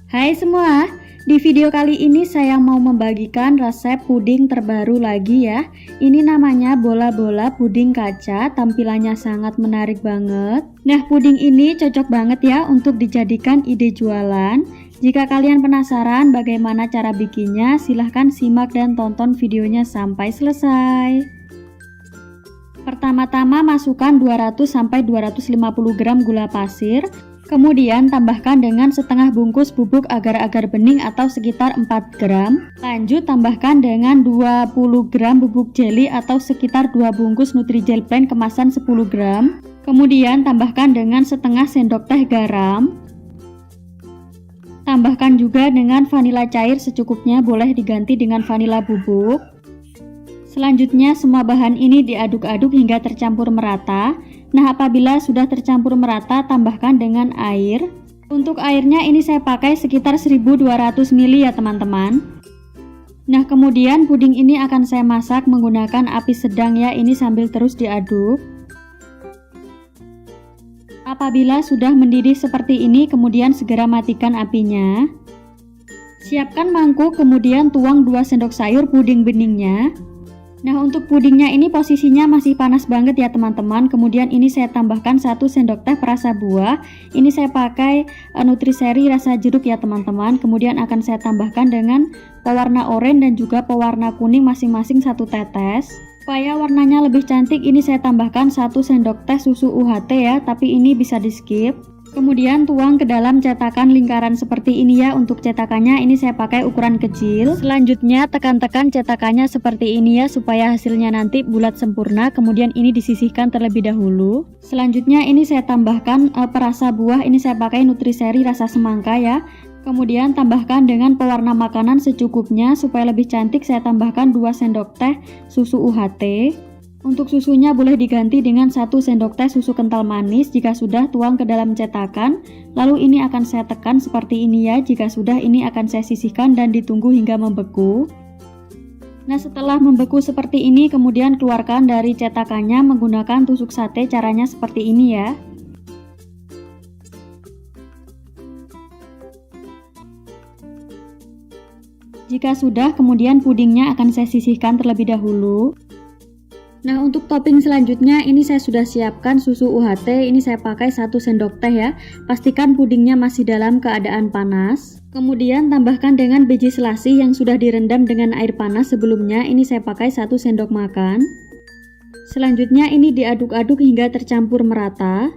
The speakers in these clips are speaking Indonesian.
Hai semua, di video kali ini saya mau membagikan resep puding terbaru lagi ya. Ini namanya bola-bola puding kaca, tampilannya sangat menarik banget. Nah, puding ini cocok banget ya untuk dijadikan ide jualan. Jika kalian penasaran bagaimana cara bikinnya, silahkan simak dan tonton videonya sampai selesai. Pertama-tama masukkan 200-250 gram gula pasir. Kemudian tambahkan dengan setengah bungkus bubuk agar-agar bening atau sekitar 4 gram. Lanjut tambahkan dengan 20 gram bubuk jeli atau sekitar 2 bungkus Nutrijel plain kemasan 10 gram. Kemudian tambahkan dengan setengah sendok teh garam. Tambahkan juga dengan vanila cair secukupnya, boleh diganti dengan vanila bubuk. Selanjutnya semua bahan ini diaduk-aduk hingga tercampur merata. Nah, apabila sudah tercampur merata, tambahkan dengan air. Untuk airnya ini saya pakai sekitar 1200 ml ya teman-teman. Nah, kemudian puding ini akan saya masak menggunakan api sedang ya, ini sambil terus diaduk. Apabila sudah mendidih seperti ini, kemudian segera matikan apinya. Siapkan mangkuk, kemudian tuang 2 sendok sayur puding beningnya. Nah, untuk pudingnya ini posisinya masih panas banget ya teman-teman. Kemudian ini saya tambahkan 1 sendok teh perasa buah. Ini saya pakai Nutriseri rasa jeruk ya teman-teman. Kemudian akan saya tambahkan dengan pewarna oranye dan juga pewarna kuning masing-masing 1 tetes. Supaya warnanya lebih cantik, ini saya tambahkan 1 sendok teh susu UHT ya, tapi ini bisa di skip. Kemudian tuang ke dalam cetakan lingkaran seperti ini ya. Untuk cetakannya ini saya pakai ukuran kecil. Selanjutnya tekan-tekan cetakannya seperti ini ya, supaya hasilnya nanti bulat sempurna. Kemudian ini disisihkan terlebih dahulu. Selanjutnya ini saya tambahkan perasa buah. Ini saya pakai Nutriseri rasa semangka ya. Kemudian tambahkan dengan pewarna makanan secukupnya. Supaya lebih cantik saya tambahkan 2 sendok teh susu UHT. Untuk susunya boleh diganti dengan 1 sendok teh susu kental manis. Jika sudah, tuang ke dalam cetakan. Lalu ini akan saya tekan seperti ini ya. Jika sudah, ini akan saya sisihkan dan ditunggu hingga membeku. Nah, setelah membeku seperti ini, kemudian keluarkan dari cetakannya menggunakan tusuk sate. Caranya seperti ini ya. Jika sudah, kemudian pudingnya akan saya sisihkan terlebih dahulu. Nah, untuk topping selanjutnya ini saya sudah siapkan susu UHT. Ini saya pakai 1 sendok teh ya. Pastikan pudingnya masih dalam keadaan panas. Kemudian tambahkan dengan biji selasih yang sudah direndam dengan air panas sebelumnya. Ini saya pakai 1 sendok makan. Selanjutnya ini diaduk-aduk hingga tercampur merata.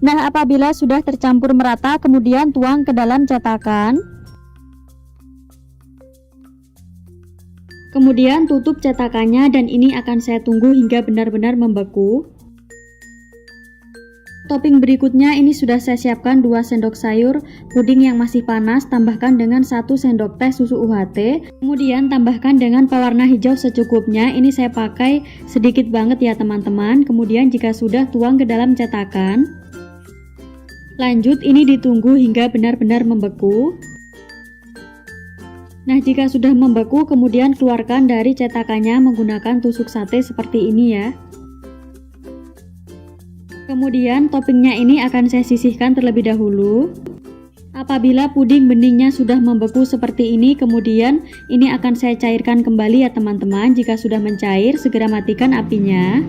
Nah, apabila sudah tercampur merata, kemudian tuang ke dalam cetakan. Kemudian tutup cetakannya dan ini akan saya tunggu hingga benar-benar membeku. Topping berikutnya ini sudah saya siapkan 2 sendok sayur puding yang masih panas, tambahkan dengan 1 sendok teh susu UHT. Kemudian tambahkan dengan pewarna hijau secukupnya. Ini saya pakai sedikit banget ya teman-teman. Kemudian jika sudah, tuang ke dalam cetakan. Lanjut ini ditunggu hingga benar-benar membeku. Nah, jika sudah membeku, kemudian keluarkan dari cetakannya menggunakan tusuk sate seperti ini ya. Kemudian toppingnya ini akan saya sisihkan terlebih dahulu. Apabila puding beningnya sudah membeku seperti ini, kemudian ini akan saya cairkan kembali ya teman-teman. Jika sudah mencair, segera matikan apinya.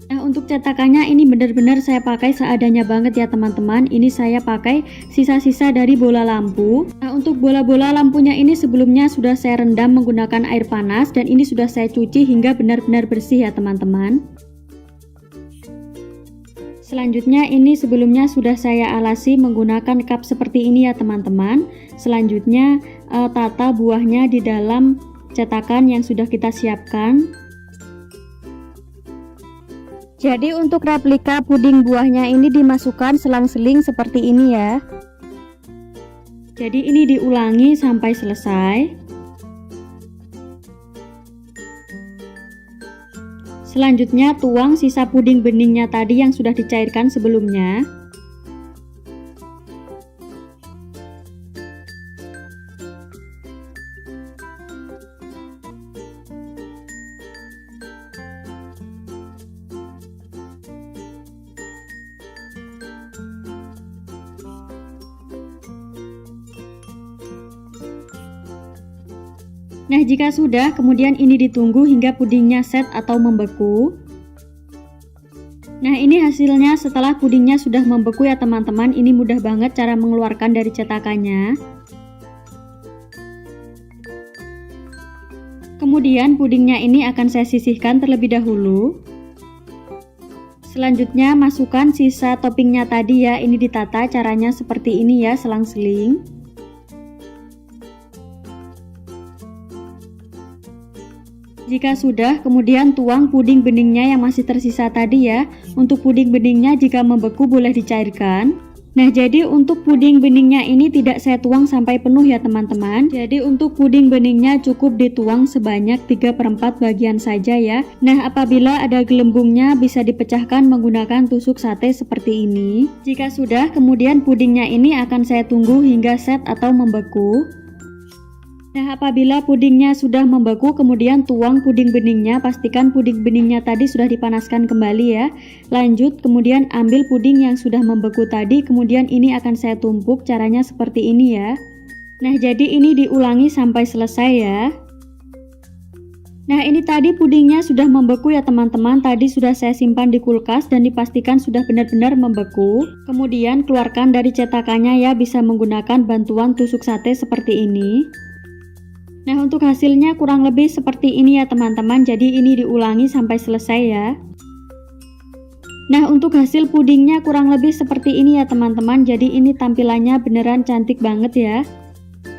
Nah, untuk cetakannya ini benar-benar saya pakai seadanya banget ya teman-teman. Ini saya pakai sisa-sisa dari bola lampu. Nah, untuk bola-bola lampunya ini sebelumnya sudah saya rendam menggunakan air panas. Dan ini sudah saya cuci hingga benar-benar bersih ya teman-teman. Selanjutnya ini sebelumnya sudah saya alasi menggunakan cup seperti ini ya teman-teman. Selanjutnya tata buahnya di dalam cetakan yang sudah kita siapkan. Jadi untuk replika puding buahnya ini dimasukkan selang-seling seperti ini ya. Jadi ini diulangi sampai selesai. Selanjutnya tuang sisa puding beningnya tadi yang sudah dicairkan sebelumnya. Nah, jika sudah, kemudian ini ditunggu hingga pudingnya set atau membeku. Nah, ini hasilnya setelah pudingnya sudah membeku ya teman-teman. Ini mudah banget cara mengeluarkan dari cetakannya. Kemudian pudingnya ini akan saya sisihkan terlebih dahulu. Selanjutnya masukkan sisa toppingnya tadi ya. Ini ditata, caranya seperti ini ya, selang-seling. Jika sudah, kemudian tuang puding beningnya yang masih tersisa tadi ya. Untuk puding beningnya jika membeku boleh dicairkan. Nah, jadi untuk puding beningnya ini tidak saya tuang sampai penuh ya teman-teman. Jadi untuk puding beningnya cukup dituang sebanyak 3/4 bagian saja ya. Nah, apabila ada gelembungnya bisa dipecahkan menggunakan tusuk sate seperti ini. Jika sudah, kemudian pudingnya ini akan saya tunggu hingga set atau membeku. Nah, apabila pudingnya sudah membeku, kemudian tuang puding beningnya. Pastikan puding beningnya tadi sudah dipanaskan kembali ya. Lanjut, kemudian ambil puding yang sudah membeku tadi, kemudian ini akan saya tumpuk. Caranya seperti ini ya. Nah, jadi ini diulangi sampai selesai ya. Nah, ini tadi pudingnya sudah membeku ya teman-teman. Tadi sudah saya simpan di kulkas dan dipastikan sudah benar-benar membeku. Kemudian keluarkan dari cetakannya ya, bisa menggunakan bantuan tusuk sate seperti ini. Nah, untuk hasilnya kurang lebih seperti ini ya teman-teman. Jadi ini diulangi sampai selesai ya. Nah, untuk hasil pudingnya kurang lebih seperti ini ya teman-teman. Jadi ini tampilannya beneran cantik banget ya.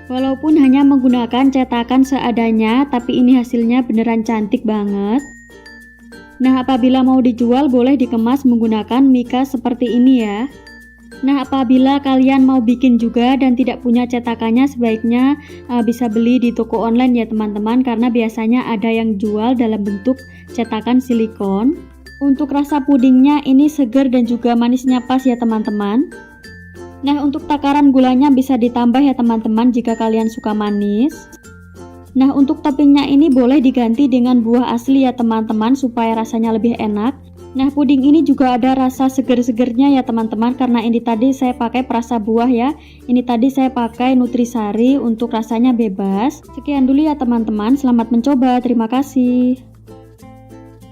Walaupun hanya menggunakan cetakan seadanya, tapi ini hasilnya beneran cantik banget. Nah, apabila mau dijual boleh dikemas menggunakan mika seperti ini ya. Nah, apabila kalian mau bikin juga dan tidak punya cetakannya, sebaiknya bisa beli di toko online ya teman-teman, karena biasanya ada yang jual dalam bentuk cetakan silikon. Untuk rasa pudingnya ini segar dan juga manisnya pas ya teman-teman. Nah, untuk takaran gulanya bisa ditambah ya teman-teman jika kalian suka manis. Nah, untuk toppingnya ini boleh diganti dengan buah asli ya teman-teman supaya rasanya lebih enak. Nah, puding ini juga ada rasa seger-segernya ya teman-teman, karena ini tadi saya pakai perasa buah ya. Ini tadi saya pakai Nutrisari untuk rasanya bebas. Sekian dulu ya teman-teman, selamat mencoba, terima kasih.